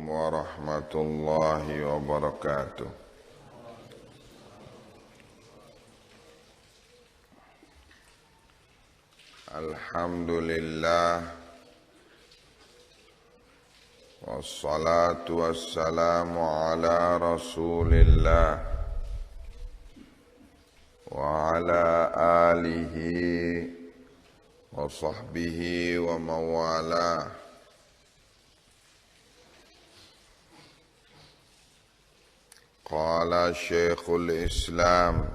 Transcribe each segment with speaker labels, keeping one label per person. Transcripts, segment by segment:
Speaker 1: warahmatullahi wabarakatuh. Alhamdulillah, wassalatu wassalamu ala rasulillah wa ala alihi wa sahbihi wa mawalah. Qala Syekhul Islam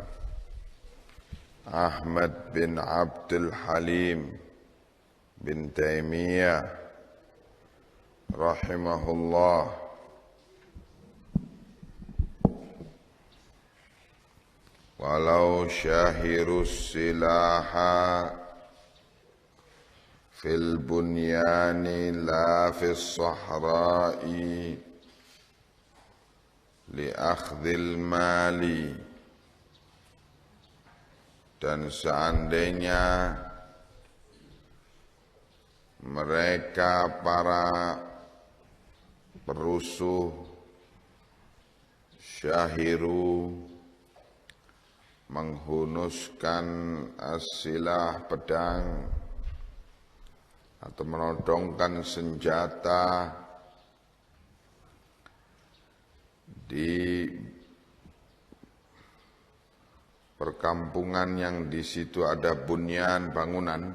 Speaker 1: Ahmad bin Abdul Halim bin Taimiyah rahimahullah, walau syahirus silaha fil bunyani la fis sahra'i li akhdhil mali, dan seandainya mereka para perusuh syahiru menghunuskan asilah pedang atau menodongkan senjata di perkampungan yang di situ ada bunyan, bangunan,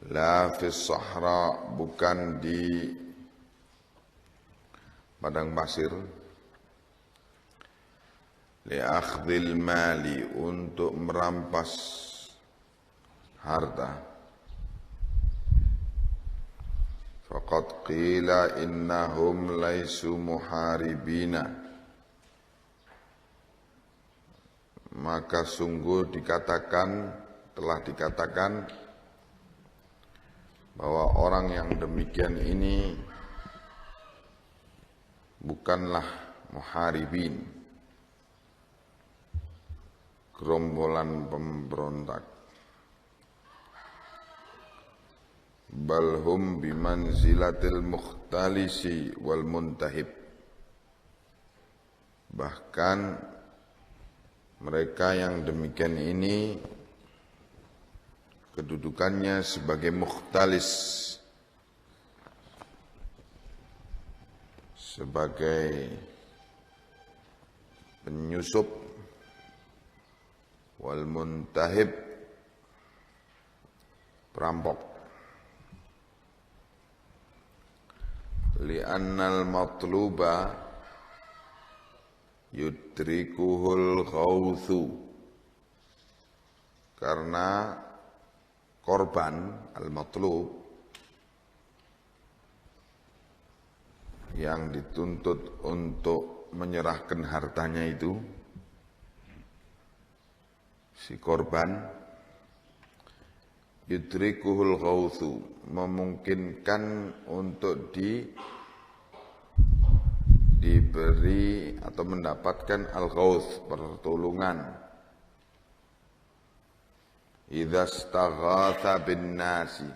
Speaker 1: la fis sahra, bukan di padang pasir, li akhdhil mali, untuk merampas harta. Faqad qila innahum laisu muharibina, maka sungguh telah dikatakan bahwa orang yang demikian ini bukanlah muharibin, gerombolan pemberontak. Balhum bimanzilatil mukhtalisi wal muntahib, bahkan mereka yang demikian ini kedudukannya sebagai mukhtalis, sebagai penyusup, wal muntahib, perampok. Li'annal matluba yudrikuhul ghawthu, karena korban al-matlub yang dituntut untuk menyerahkan hartanya itu, si korban, yudrikuhul ghawthu, memungkinkan untuk diberi atau mendapatkan al-ghawth, pertolongan. Idza staghatha bin nasi,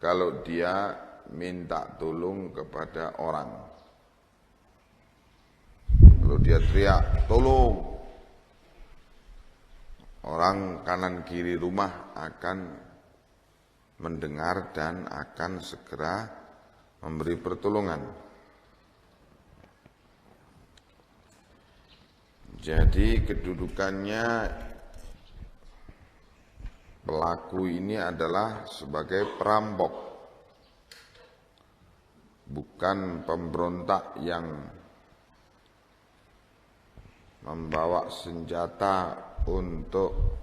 Speaker 1: kalau dia minta tolong kepada orang, kalau dia teriak tolong, orang kanan kiri rumah akan mendengar dan akan segera memberi pertolongan. Jadi kedudukannya pelaku ini adalah sebagai perampok, bukan pemberontak yang membawa senjata untuk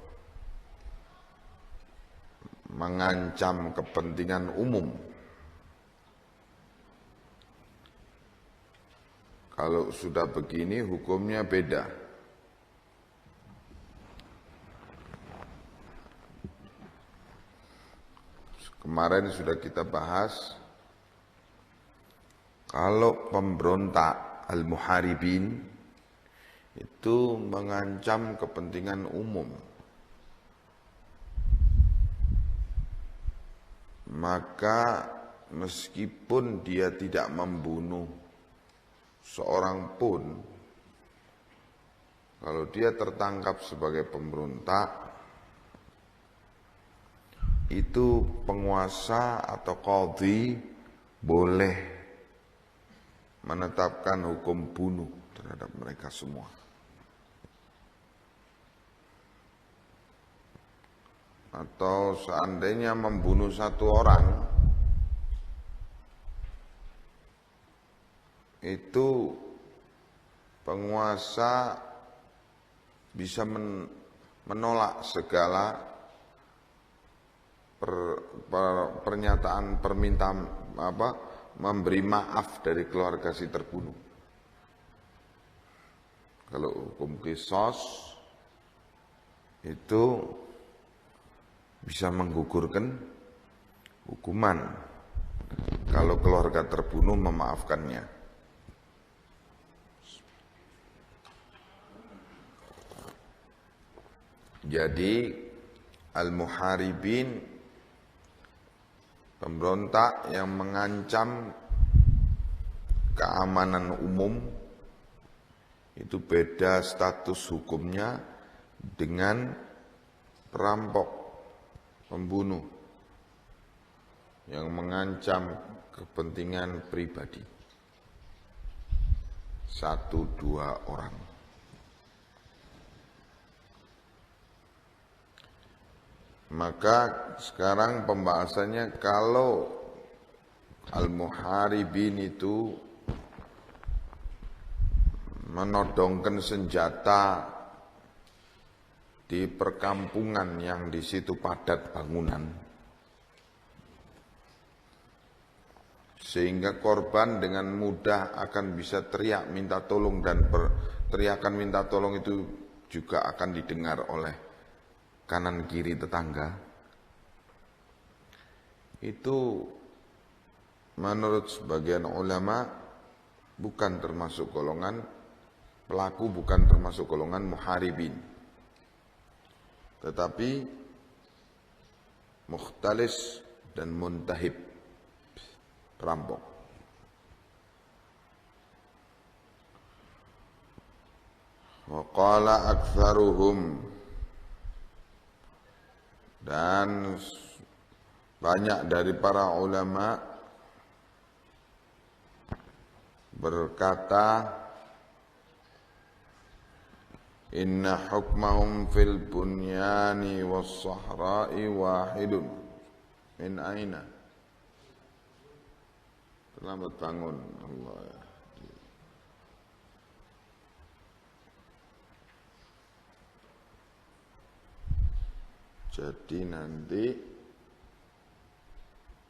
Speaker 1: mengancam kepentingan umum. Kalau sudah begini hukumnya beda. Kemarin sudah kita bahas, kalau pemberontak al-muharibin itu mengancam kepentingan umum, maka meskipun dia tidak membunuh seorang pun, kalau dia tertangkap sebagai pemberontak, itu penguasa atau qadhi boleh menetapkan hukum bunuh terhadap mereka semua. Atau seandainya membunuh satu orang, itu penguasa bisa menolak segala pernyataan permintaan memberi maaf dari keluarga si terbunuh. Kalau hukum qisas itu bisa menggugurkan hukuman kalau keluarga terbunuh memaafkannya. Jadi al-muharibin, pemberontak yang mengancam keamanan umum, itu beda status hukumnya dengan perampok, pembunuh yang mengancam kepentingan pribadi satu dua orang. Maka sekarang pembahasannya, kalau al-muharibin itu menodongkan senjata di perkampungan yang di situ padat bangunan, sehingga korban dengan mudah akan bisa teriak minta tolong, dan teriakan minta tolong itu juga akan didengar oleh kanan kiri tetangga. Itu menurut sebagian ulama bukan termasuk golongan pelaku, bukan termasuk golongan muharibin, tetapi mukhtalis dan muntahib, perampok. Wa qala aktsaruhum, dan banyak dari para ulama berkata, inna hukmahum fil bunyani was sahra'i wahidun. Min aina? Selamat bangun Allah. Jadi nanti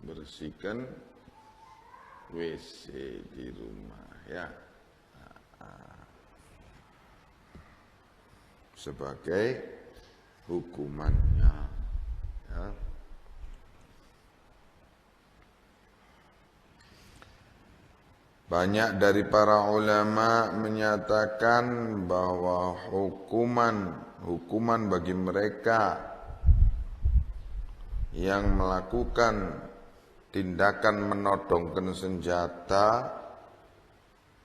Speaker 1: bersihkan WC di rumah ya, sebagai hukumannya ya. Banyak dari para ulama menyatakan bahwa hukuman bagi mereka yang melakukan tindakan menodongkan senjata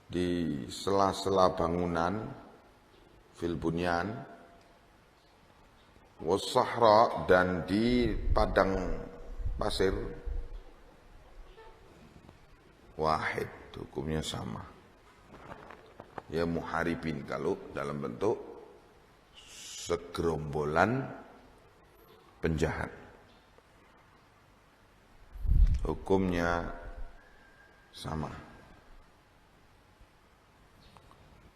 Speaker 1: di sela-sela bangunan, fil bunyan was sahra, dan di padang pasir, wahid, hukumnya sama. Ya muharibin kalau dalam bentuk segerombolan penjahat, hukumnya sama.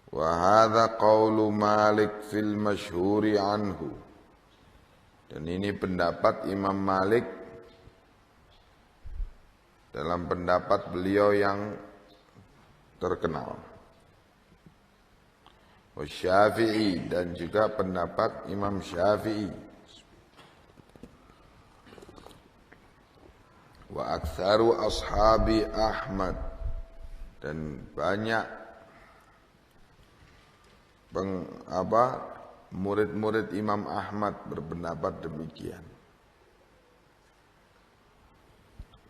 Speaker 1: Wa hadza qaulu Malik fil masyhuri anhu, dan ini pendapat Imam Malik dalam pendapat beliau yang terkenal. Wa Syafi'i, dan juga pendapat Imam Syafi'i. Wa aktsaru ashabi Ahmad, dan banyak murid-murid Imam Ahmad berpendapat demikian.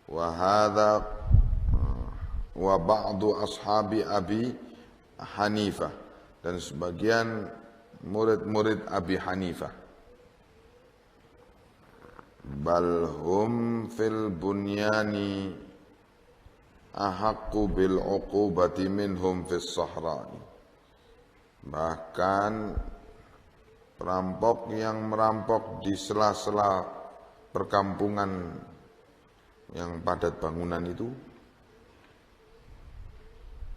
Speaker 1: wa hadza wa ba'du ashabi Abi Hanifah, dan sebagian murid-murid Abi Hanifah, bal hum fil bunyani ahaqqu bil uqubati minhum fis sahra'i. Bahkan perampok yang merampok di sela-sela perkampungan yang padat bangunan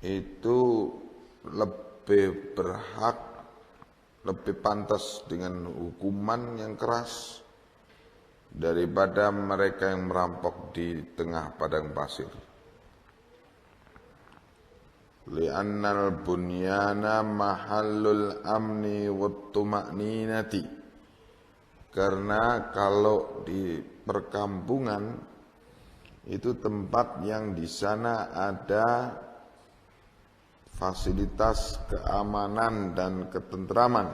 Speaker 1: itu lebih berhak, lebih pantas dengan hukuman yang keras daripada mereka yang merampok di tengah padang pasir. Li'annal bunyana mahallul amni wat tuma'ninati, karena kalau di perkampungan itu tempat yang di sana ada fasilitas keamanan dan ketentraman.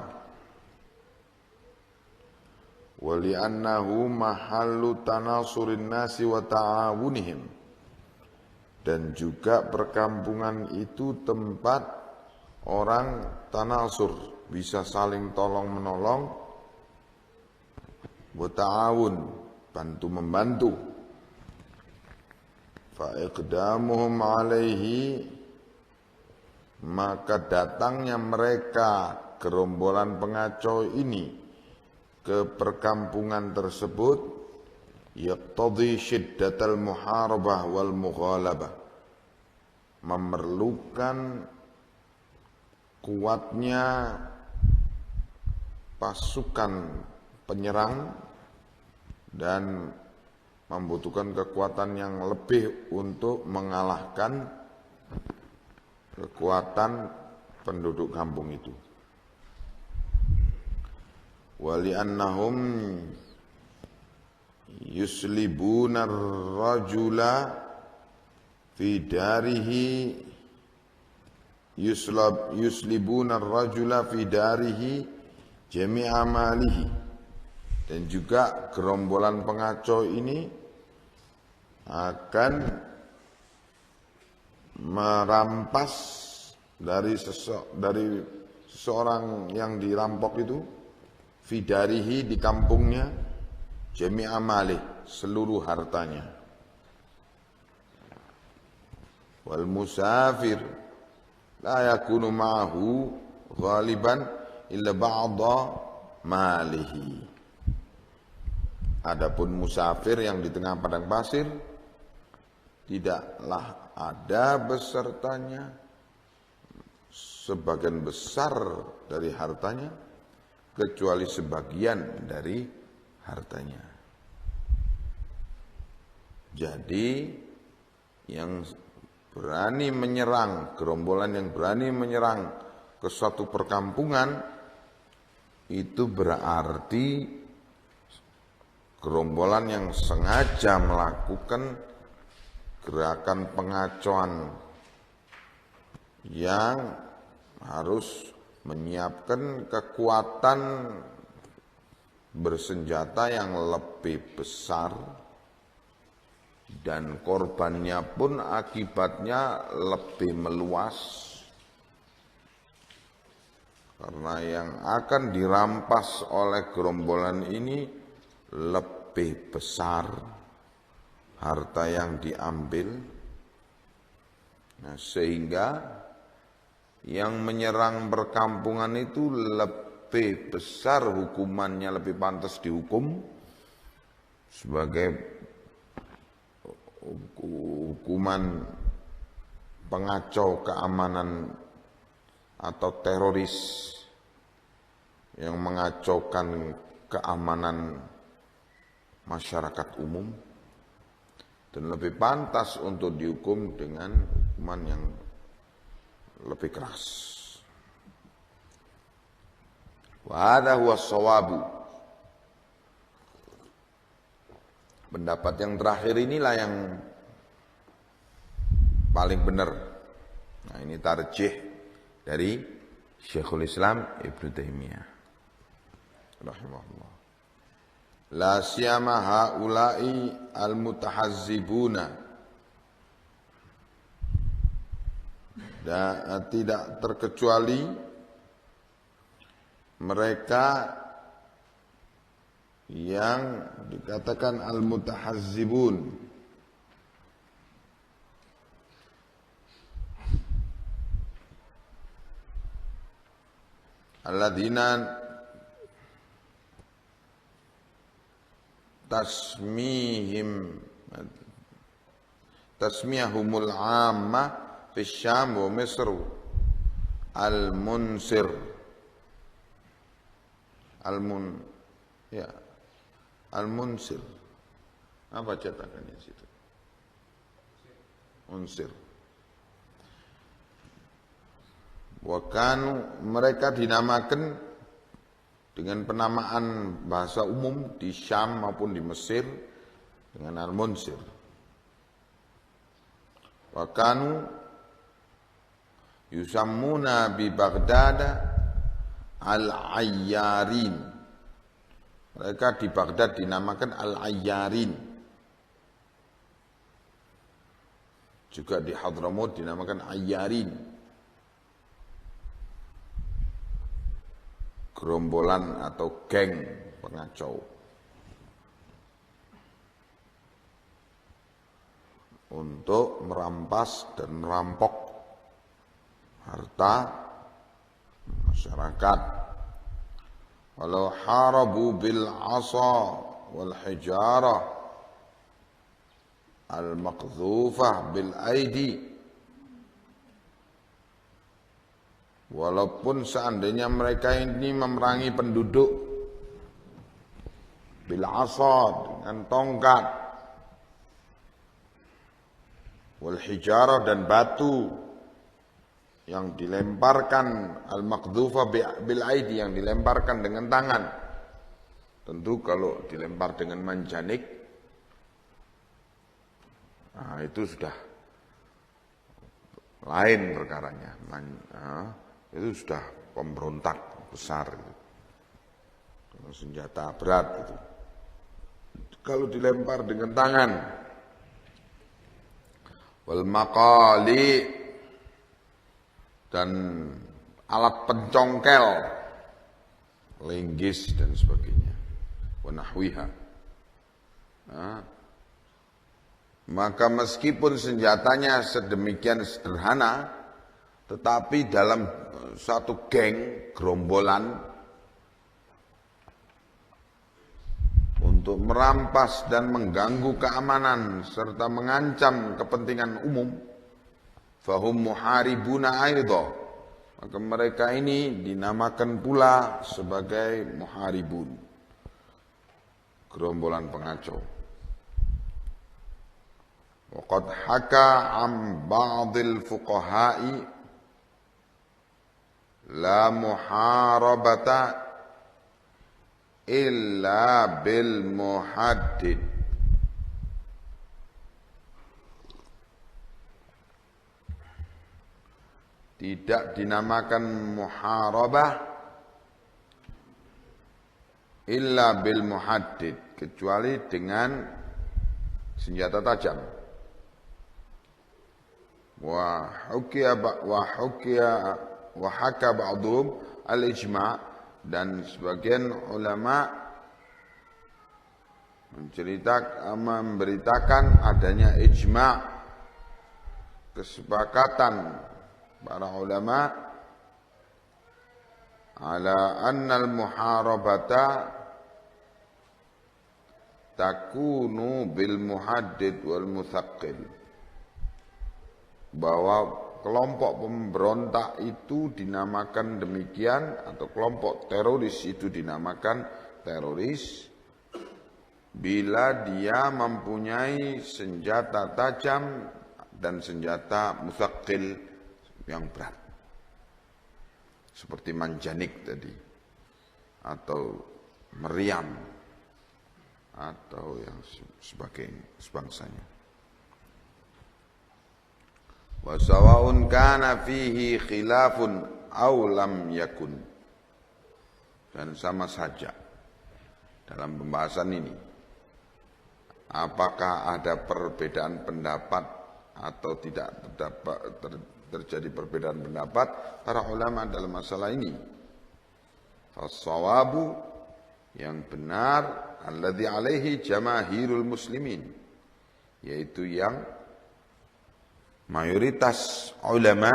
Speaker 1: Wa li'annahu mahallu tanasurin nasi wa ta'awunihim, dan juga perkampungan itu tempat orang tanasur, bisa saling tolong menolong, wa ta'awun, bantu membantu. Fa iqdamuhum alaihi, maka datangnya mereka gerombolan pengacau ini ke perkampungan tersebut yaqtadhi syiddatal muharabah wal mughalabah, memerlukan kuatnya pasukan penyerang dan membutuhkan kekuatan yang lebih untuk mengalahkan kekuatan penduduk kampung itu. Wali annahum yuslibuna ar-rajula fi darihi yuslibuna ar-rajula fi darihi jami'a malihi, dan juga gerombolan pengacau ini akan merampas dari seseorang yang dirampok itu, fidarihi, di kampungnya, jami'a malih, seluruh hartanya. Wal musafir la yakunu ma'ahu ghaliban illa ba'da malihi. Adapun musafir yang di tengah padang pasir, tidaklah ada besertanya sebagian besar dari hartanya, kecuali sebagian dari hartanya. Jadi yang berani menyerang, gerombolan yang berani menyerang ke suatu perkampungan, itu berarti gerombolan yang sengaja melakukan gerakan pengacauan yang harus menyiapkan kekuatan bersenjata yang lebih besar, dan korbannya pun akibatnya lebih meluas, karena yang akan dirampas oleh gerombolan ini lebih besar harta yang diambil. Nah, sehingga yang menyerang perkampungan itu lebih besar hukumannya, lebih pantas dihukum sebagai hukuman pengacau keamanan atau teroris yang mengacaukan keamanan masyarakat umum, dan lebih pantas untuk dihukum dengan hukuman yang lebih keras. Wa hadha huwa shawabu. Pendapat yang terakhir inilah yang paling benar. Nah, ini tarjih dari Syekhul Islam Ibnu Taimiyah rahimahullah. La siyama haula'i al-mutahazzibuna. Dan tidak terkecuali mereka yang dikatakan al-mutahazzibun, alladzina tasmiyahumul amma fi Syam wa Misr al-munsir al-munsir. Apa cetakannya situ? Unsir. Wakanu, mereka dinamakan dengan penamaan bahasa umum di Syam maupun di Mesir dengan al-munsir. Wakanu yusammuna bi Baghdad al-ayyarin. Mereka di Baghdad dinamakan al-ayyarin. Juga di Hadramaut dinamakan ayyarin. Gerombolan atau geng pengacau. Untuk merampas dan merampok harta masyarakat. Walau harabu bil asa wal hijarah al maqdhufah bil aidi. Walaupun seandainya mereka ini memerangi penduduk bil asa, dengan tongkat, wal hijarah, dan batu yang dilemparkan, al maqdhufa bil aidi, yang dilemparkan dengan tangan. Tentu kalau dilempar dengan manjanik, nah itu sudah lain perkaranya. Itu sudah pemberontak besar gitu. Senjata berat gitu. Kalau dilempar dengan tangan, wal maqali, dan alat pencongkel, linggis dan sebagainya, wa nahwiha. Maka meskipun senjatanya sedemikian sederhana, tetapi dalam satu geng, gerombolan, untuk merampas dan mengganggu keamanan serta mengancam kepentingan umum, fahum muharibuna aidha, maka mereka ini dinamakan pula sebagai muharibun, gerombolan pengacau. Waqad haka am ba'dil fuqaha'i la muharabata illa bil muhaddid. Tidak dinamakan muharabah illa bil muhaddid, kecuali dengan senjata tajam. Wa haka ba'dhum al-ijma', dan sebagian ulama memberitakan adanya ijma', kesepakatan para ulama ala anna al-muharabata takunu bil muhaddid wal muthaqqil, bahwa kelompok pemberontak itu dinamakan demikian, atau kelompok teroris itu dinamakan teroris bila dia mempunyai senjata tajam dan senjata muthaqqil yang berat, seperti manjanik tadi, atau meriam, atau yang sebangsanya. Wa sawa'un kana fihi khilafun aw lam yakun, dan sama saja dalam pembahasan ini. Apakah ada perbedaan pendapat atau tidak terjadi perbedaan pendapat para ulama dalam masalah ini? Fas-shawabu, yang benar, alladzi alaihi jamaahirul muslimin, yaitu yang mayoritas ulama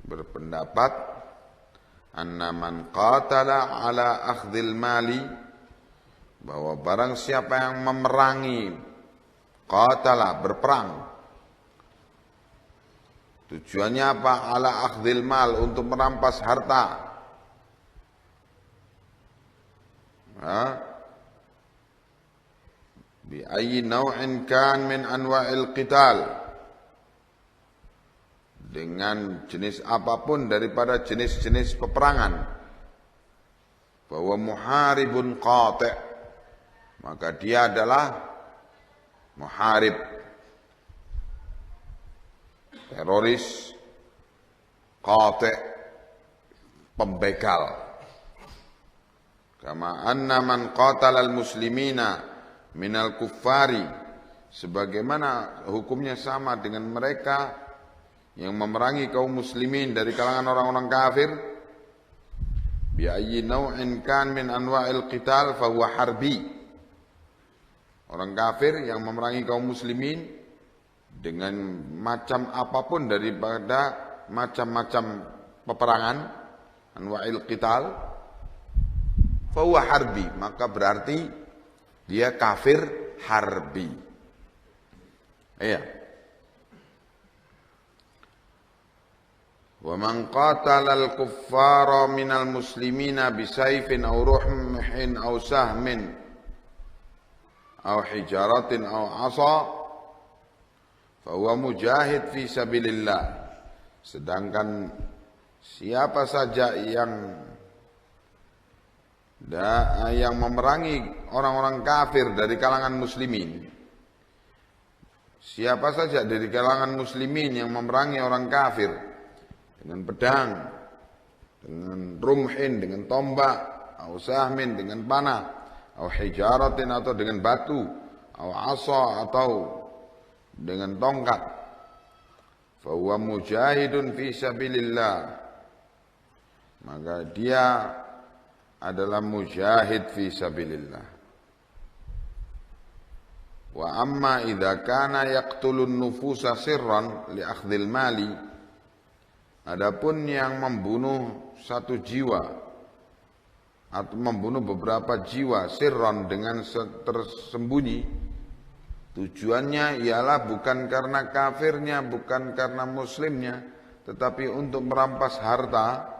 Speaker 1: berpendapat, anna man qatala ala akhdhil mali, bahwa barang siapa yang memerangi, qatala, berperang, tujuannya apa? Ala akhdhil mal, untuk merampas harta. Bi ayyi naw'in kan min anwa'il qital, dengan jenis apapun daripada jenis-jenis peperangan. Bahwa muharibun qati', maka dia adalah muharib, teroris, qati', pembegal. Kama anna man qatala al-muslimina minal kuffari, sebagaimana hukumnya sama dengan mereka yang memerangi kaum muslimin dari kalangan orang-orang kafir. Bi ayyi naw'in kan min anwa'il qital fa huwa harbi. Orang kafir yang memerangi kaum muslimin dengan macam apapun daripada macam-macam peperangan, anwa'il qital, fa huwa harbi, maka berarti dia kafir harbi. Iya. Wa man qatala al-kuffara minal muslimina bisayfin aw ruhmin aw sahmin aw hijaratin aw asa fa huwa mujahid fi sabilillah. Sedangkan siapa saja yang memerangi orang-orang kafir dari kalangan muslimin, siapa saja dari kalangan muslimin yang memerangi orang kafir dengan pedang, dengan rumhin, dengan tombak, atau sahmin, dengan panah, atau hijaratin, atau dengan batu, atau asa, atau dengan tongkat, fahuwa mujahidun fi sabilillah, maka dia adalah mujahid fi sabilillah. Wa amma idza kana yaqtulun nufusa sirran li akhdhil mali, adapun yang membunuh satu jiwa atau membunuh beberapa jiwa sirran, dengan tersembunyi, tujuannya ialah bukan karena kafirnya, bukan karena muslimnya, tetapi untuk merampas harta.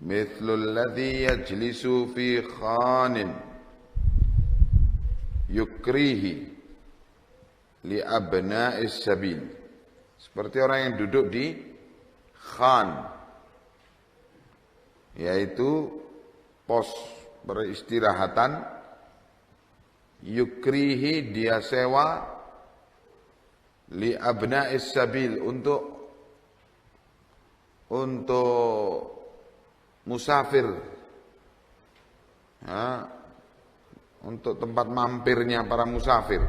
Speaker 1: Mithlul ladzi yajlisu fi khanin yukrihi li abna'is sabil, seperti orang yang duduk di khan, yaitu pos peristirahatan, yukrihi, dia sewa, li abna'is sabil, untuk musafir, untuk tempat mampirnya para musafir.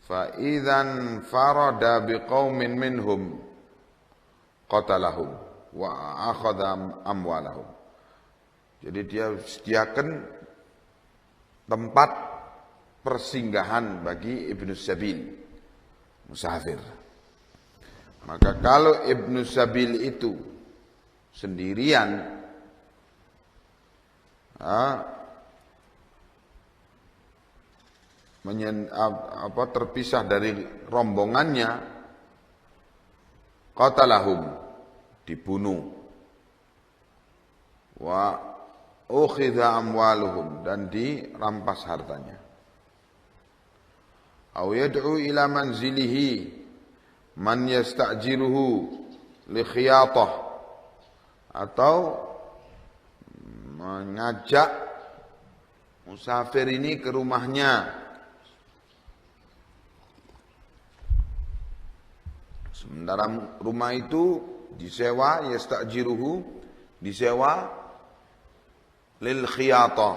Speaker 1: Fa idzan farada biqaumin minhum qatalahum wa akhadha amwalahum. Jadi dia sediakan tempat persinggahan bagi ibnu sabil, musafir. Maka kalau ibnu sabil itu sendirian, terpisah dari rombongannya, qatalahum, dibunuh, wa ukhidha amwaluhum, dan dirampas hartanya. Aw yad'u ila manzilihi man yasta'jiruhu li khiyatah, atau mengajak musafir ini ke rumahnya, sementara rumah itu disewa, yasta'jiruhu, disewa lil khiyatah,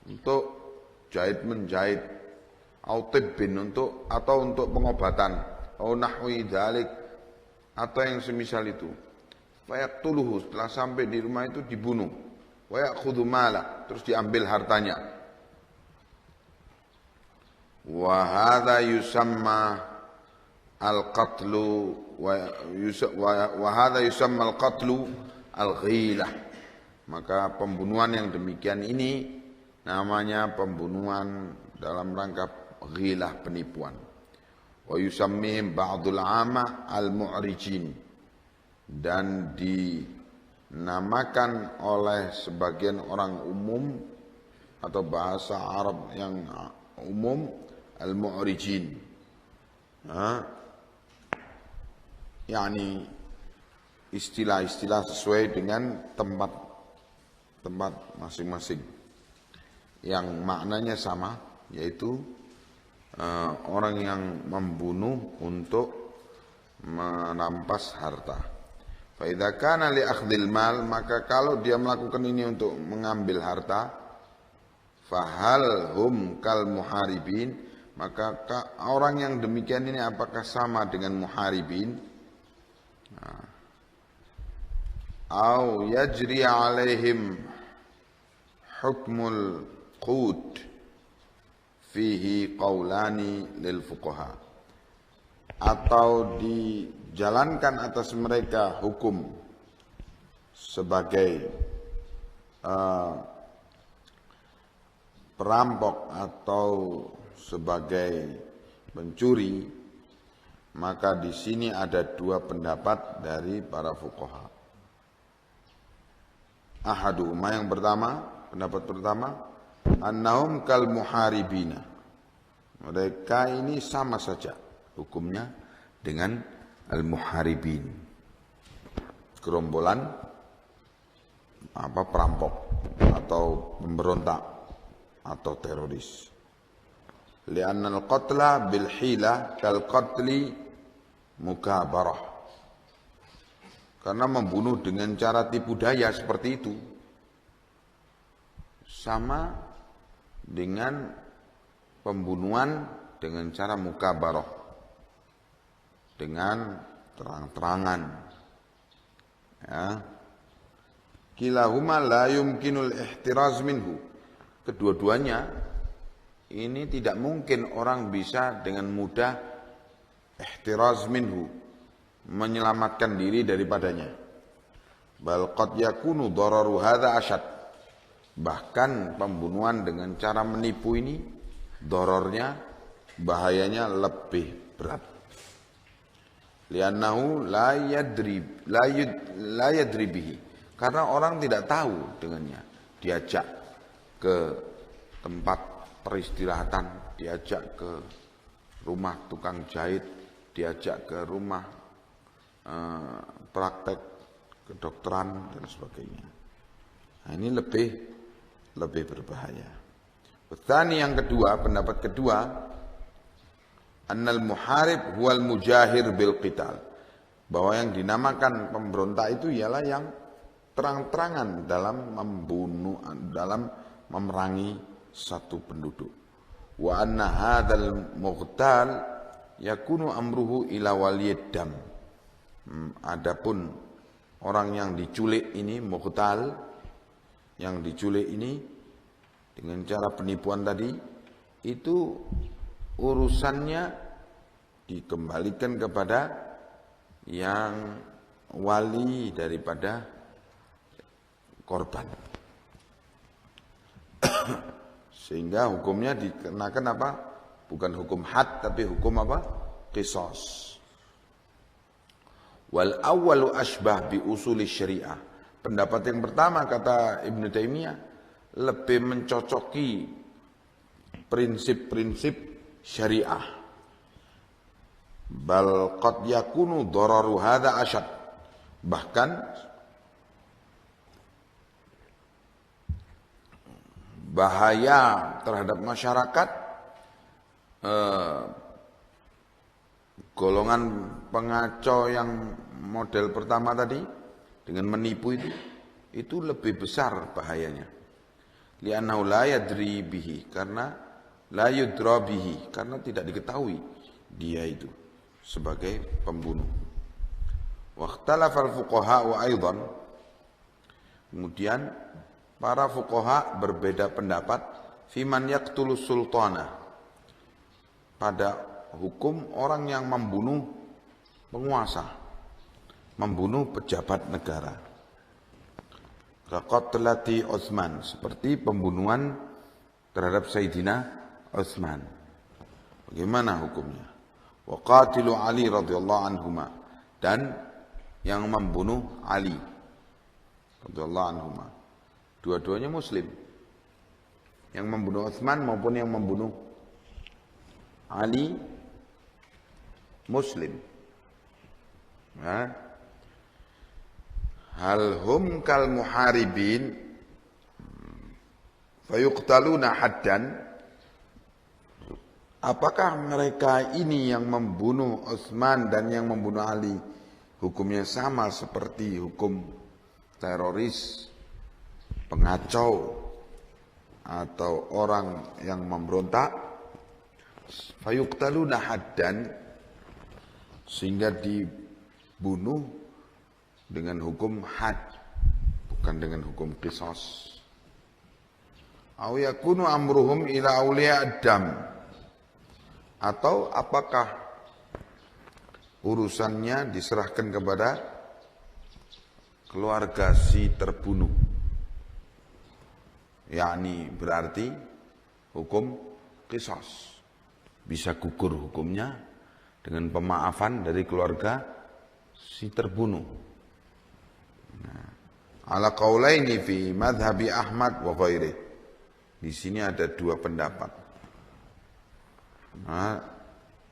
Speaker 1: untuk jahit menjahit, atau tibbin atau untuk pengobatan, atau nahwi dzalik, atau yang semisal itu. Fayaqtuluhu, setelah sampai di rumah itu dibunuh. Wa ya'khudhu mala, terus diambil hartanya. Wa hadza yusamma al-qatlu wa hadza yusamma al-qatlu al-ghilah. Maka pembunuhan yang demikian ini namanya pembunuhan dalam rangka ghilah, penipuan. Wa yusammihim ba'dul 'amma al-mu'rijin, dan dinamakan oleh sebagian orang umum atau bahasa Arab yang umum al-mu'rijin. Yani istilah-istilah sesuai dengan tempat masing-masing yang maknanya sama, yaitu orang yang membunuh untuk merampas harta. Fa idza kana li akhdhil mal, maka kalau dia melakukan ini untuk mengambil harta, fahal hum kal muharibin, maka orang yang demikian ini apakah sama dengan muharibin? Au yajri alaihim hukmul qut, fihi qaulani lil fuqaha, atau dijalankan atas mereka hukum sebagai perampok atau sebagai pencuri, maka di sini ada dua pendapat dari para fuqaha. Ahaduhuma, yang pertama, pendapat pertama, annahum kal muharibina, mereka ini sama saja hukumnya dengan al-muharibin, gerombolan perampok atau pemberontak atau teroris. Li'anna al-qatla bil hila kal qatli mukabarah, karena membunuh dengan cara tipu daya seperti itu sama dengan pembunuhan dengan cara mukabarah, dengan terang-terangan. Ya. Kilahuma la yumkinul ihtiraz minhu. Kedua-duanya ini tidak mungkin orang bisa dengan mudah ihtiraz minhu, menyelamatkan diri daripadanya. Bal qad yakunu dararu hadza asyad. Bahkan pembunuhan dengan cara menipu ini dorornya, bahayanya lebih berat. Li'annahu la yadri bihi, karena orang tidak tahu dengannya. Diajak ke tempat peristirahatan, diajak ke rumah tukang jahit, diajak ke rumah praktek kedokteran dan sebagainya. Nah, ini lebih berbahaya. Tsani, yang kedua, pendapat kedua, annal muharib huwal mujahir bil qital, bahwa yang dinamakan pemberontak itu ialah yang terang-terangan dalam membunuh, dalam memerangi satu penduduk. Wa anna hadzal mughtal yakunu amruhu ila waliyid dam. Adapun orang yang diculik ini, mughtal, yang diculik ini dengan cara penipuan tadi, itu urusannya dikembalikan kepada yang wali daripada korban. Sehingga hukumnya dikenakan apa? Bukan hukum had, tapi hukum apa? Qisas. Wal awwalu asbah bi usuli syariah. Pendapat yang pertama, kata Ibnu Taimiyah, lebih mencocoki prinsip-prinsip syariah. Bal qad yakunu dararu hadza asyad. Bahkan bahaya terhadap masyarakat golongan pengacau yang model pertama tadi dengan menipu itu lebih besar bahayanya. Li'annahu la yadri bihi, karena la yudra bihi, karena tidak diketahui dia itu sebagai pembunuh. Waqtalafal fuqaha'u aidan, kemudian para fuqaha berbeda pendapat fi man yaqtulu sultana, pada hukum orang yang membunuh penguasa, membunuh pejabat negara. Kaqatlati Utsman, seperti pembunuhan terhadap Sayyidina Utsman. Bagaimana hukumnya? Wa qatilu Ali radhiyallahu anhuma, dan yang membunuh Ali radhiyallahu anhuma. Dua-duanya muslim. Yang membunuh Utsman maupun yang membunuh Ali muslim. Ya. Hal hum kal muharibin fayuqtaluna haddan, apakah mereka ini yang membunuh Utsman dan yang membunuh Ali hukumnya sama seperti hukum teroris, pengacau, atau orang yang memberontak? Fayuqtaluna haddan, sehingga dibunuh dengan hukum had, bukan dengan hukum qisas. Aw yakunu amruhum ila awliya ad-dam, atau apakah urusannya diserahkan kepada keluarga si terbunuh, yakni berarti hukum qisas, bisa gugur hukumnya dengan pemaafan dari keluarga si terbunuh. Ala qaulaini fi madhhabi Ahmad wa ghairi. Di sini ada dua pendapat.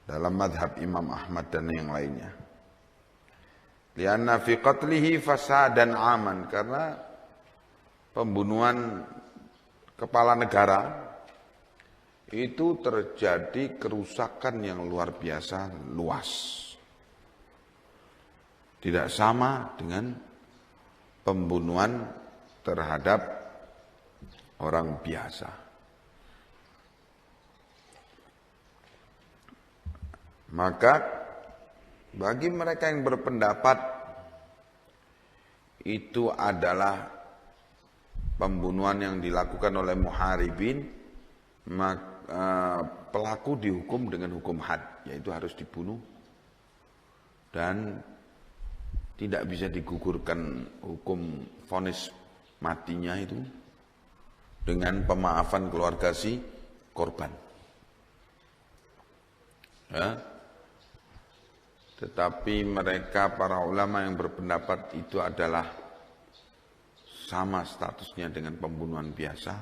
Speaker 1: Dalam madhab Imam Ahmad dan yang lainnya. Lianna fi qatlihi fasadan aman, karena pembunuhan kepala negara itu terjadi kerusakan yang luar biasa luas. Tidak sama dengan pembunuhan terhadap orang biasa. Maka bagi mereka yang berpendapat itu adalah pembunuhan yang dilakukan oleh muharibin, pelaku dihukum dengan hukum had, yaitu harus dibunuh dan tidak bisa digugurkan hukum vonis matinya itu dengan pemaafan keluarga si korban. Ya. Tetapi mereka para ulama yang berpendapat itu adalah sama statusnya dengan pembunuhan biasa,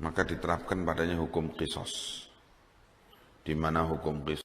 Speaker 1: maka diterapkan padanya hukum qisas, di mana hukum qisas